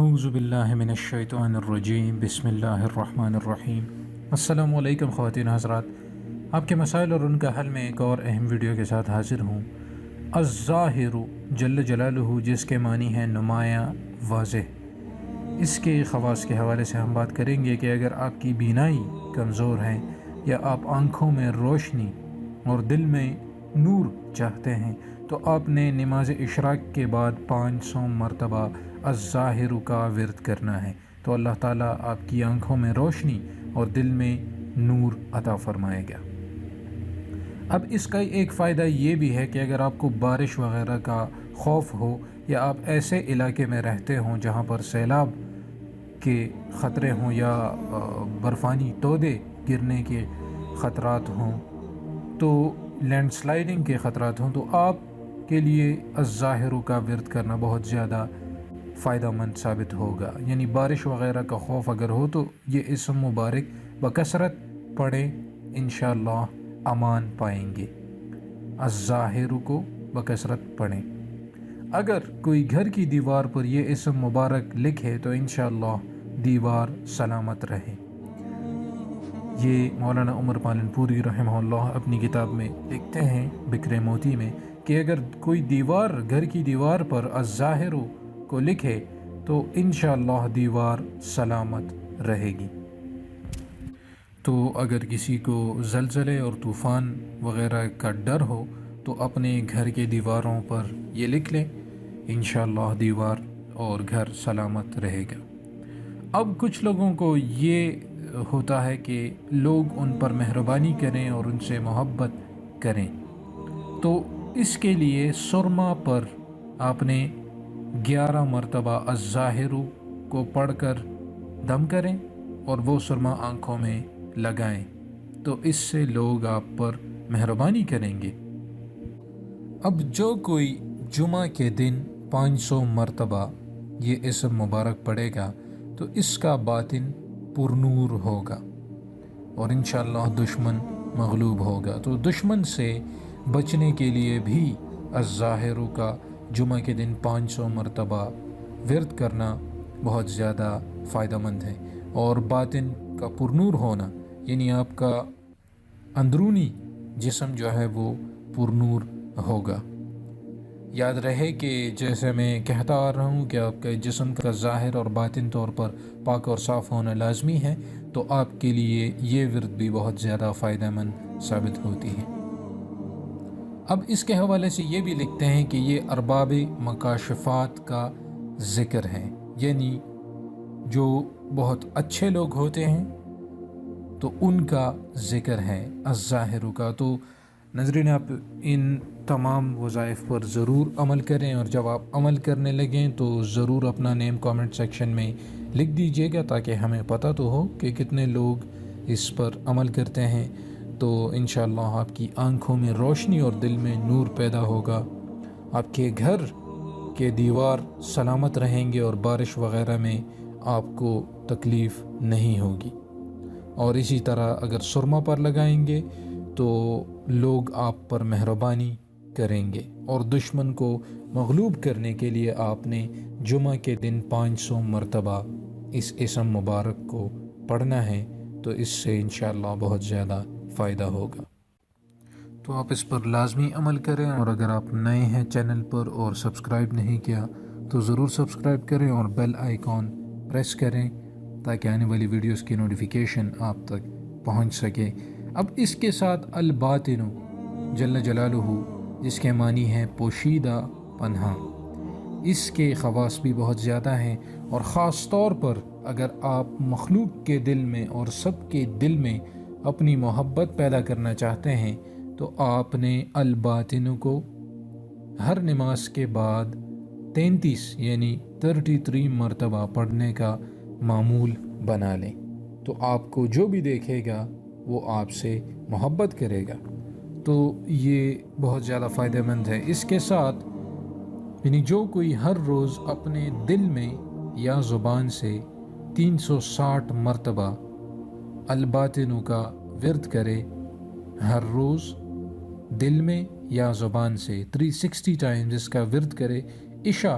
اعوذ باللہ من الشیطان الرجیم بسم اللہ الرحمن الرحیم۔ السلام علیکم خواتین حضرات، آپ کے مسائل اور ان کا حل میں ایک اور اہم ویڈیو کے ساتھ حاضر ہوں۔ الظاہر جل جلالہ، جس کے معنی ہے نمایاں، واضح، اس کے خواص کے حوالے سے ہم بات کریں گے کہ اگر آپ کی بینائی کمزور ہے یا آپ آنکھوں میں روشنی اور دل میں نور چاہتے ہیں تو آپ نے نماز اشراق کے بعد 500 مرتبہ الظاہر کا ورد کرنا ہے، تو اللہ تعالیٰ آپ کی آنکھوں میں روشنی اور دل میں نور عطا فرمائے گا۔ اب اس کا ایک فائدہ یہ بھی ہے کہ اگر آپ کو بارش وغیرہ کا خوف ہو یا آپ ایسے علاقے میں رہتے ہوں جہاں پر سیلاب کے خطرے ہوں یا برفانی تودے گرنے کے خطرات ہوں، تو لینڈ سلائڈنگ کے خطرات ہوں، تو آپ کے لیے الظاہر کا ورد کرنا بہت زیادہ فائدہ مند ثابت ہوگا۔ یعنی بارش وغیرہ کا خوف اگر ہو تو یہ اسم مبارک بکثرت پڑھیں، انشاءاللہ امان پائیں گے۔ الظاہر کو بکثرت پڑھیں۔ اگر کوئی گھر کی دیوار پر یہ اسم مبارک لکھے تو انشاءاللہ دیوار سلامت رہے۔ یہ مولانا عمر پالن پوری رحمہ اللہ اپنی کتاب میں لکھتے ہیں بکر موتی میں کہ اگر کوئی دیوار، گھر کی دیوار پر الظاہر کو لکھے تو انشاءاللہ دیوار سلامت رہے گی۔ تو اگر کسی کو زلزلے اور طوفان وغیرہ کا ڈر ہو تو اپنے گھر کے دیواروں پر یہ لکھ لیں، انشاءاللہ دیوار اور گھر سلامت رہے گا۔ اب کچھ لوگوں کو یہ ہوتا ہے کہ لوگ ان پر مہربانی کریں اور ان سے محبت کریں، تو اس کے لیے سرما پر آپ نے 11 مرتبہ الظاہر کو پڑھ کر دم کریں اور وہ سرما آنکھوں میں لگائیں، تو اس سے لوگ آپ پر مہربانی کریں گے۔ اب جو کوئی جمعہ کے دن 500 مرتبہ یہ اسم مبارک پڑھے گا تو اس کا باطن پرنور ہوگا اور انشاءاللہ دشمن مغلوب ہوگا۔ تو دشمن سے بچنے کے لیے بھی الظاہر کا جمعہ کے دن 500 مرتبہ ورد کرنا بہت زیادہ فائدہ مند ہے، اور باطن کا پرنور ہونا یعنی آپ کا اندرونی جسم جو ہے وہ پرنور ہوگا۔ یاد رہے کہ جیسے میں کہتا آ رہا ہوں کہ آپ کے جسم کا ظاہر اور باطن طور پر پاک اور صاف ہونا لازمی ہے، تو آپ کے لیے یہ ورد بھی بہت زیادہ فائدہ مند ثابت ہوتی ہے۔ اب اس کے حوالے سے یہ بھی لکھتے ہیں کہ یہ ارباب مکاشفات کا ذکر ہے، یعنی جو بہت اچھے لوگ ہوتے ہیں تو ان کا ذکر ہے الظاہر کا۔ تو ناظرین، آپ ان تمام وظائف پر ضرور عمل کریں، اور جب آپ عمل کرنے لگیں تو ضرور اپنا نیم کامنٹ سیکشن میں لکھ دیجئے گا تاکہ ہمیں پتہ تو ہو کہ کتنے لوگ اس پر عمل کرتے ہیں۔ تو انشاءاللہ آپ کی آنکھوں میں روشنی اور دل میں نور پیدا ہوگا، آپ کے گھر کے دیوار سلامت رہیں گے اور بارش وغیرہ میں آپ کو تکلیف نہیں ہوگی۔ اور اسی طرح اگر سرما پر لگائیں گے تو لوگ آپ پر مہربانی کریں گے، اور دشمن کو مغلوب کرنے کے لیے آپ نے جمعہ کے دن 500 مرتبہ اس اسم مبارک کو پڑھنا ہے، تو اس سے انشاءاللہ بہت زیادہ فائدہ ہوگا۔ تو آپ اس پر لازمی عمل کریں، اور اگر آپ نئے ہیں چینل پر اور سبسکرائب نہیں کیا تو ضرور سبسکرائب کریں اور بیل آئیکن پریس کریں تاکہ آنے والی ویڈیوز کی نوٹیفیکیشن آپ تک پہنچ سکے۔ اب اس کے ساتھ الباطن جل جلالہ، جس کے معنی ہے پوشیدہ پنہاں، اس کے خواص بھی بہت زیادہ ہیں، اور خاص طور پر اگر آپ مخلوق کے دل میں اور سب کے دل میں اپنی محبت پیدا کرنا چاہتے ہیں تو آپ نے الباطن کو ہر نماز کے بعد 33 یعنی 33 مرتبہ پڑھنے کا معمول بنا لیں، تو آپ کو جو بھی دیکھے گا وہ آپ سے محبت کرے گا۔ تو یہ بہت زیادہ فائدہ مند ہے۔ اس کے ساتھ یعنی جو کوئی ہر روز اپنے دل میں یا زبان سے 360 مرتبہ الباطن کا ورد کرے، ہر روز دل میں یا زبان سے 360 ٹائمز اس کا ورد کرے، عشاء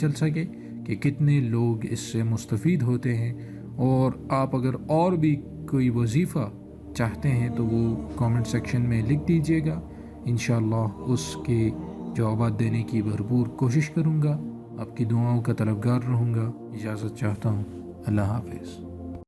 چل سکے کہ کتنے لوگ اس سے مستفید ہوتے ہیں. اور آپ اگر اور بھی کوئی وظیفہ چاہتے ہیں تو وہ کامنٹ سیکشن میں لکھ دیجیے گا. انشاءاللہ اس کے جوابات دینے کی بھرپور کوشش کروں گا. آپ کی دعاؤں کا طلبگار رہوں گا. اجازت چاہتا ہوں. اللہ حافظ.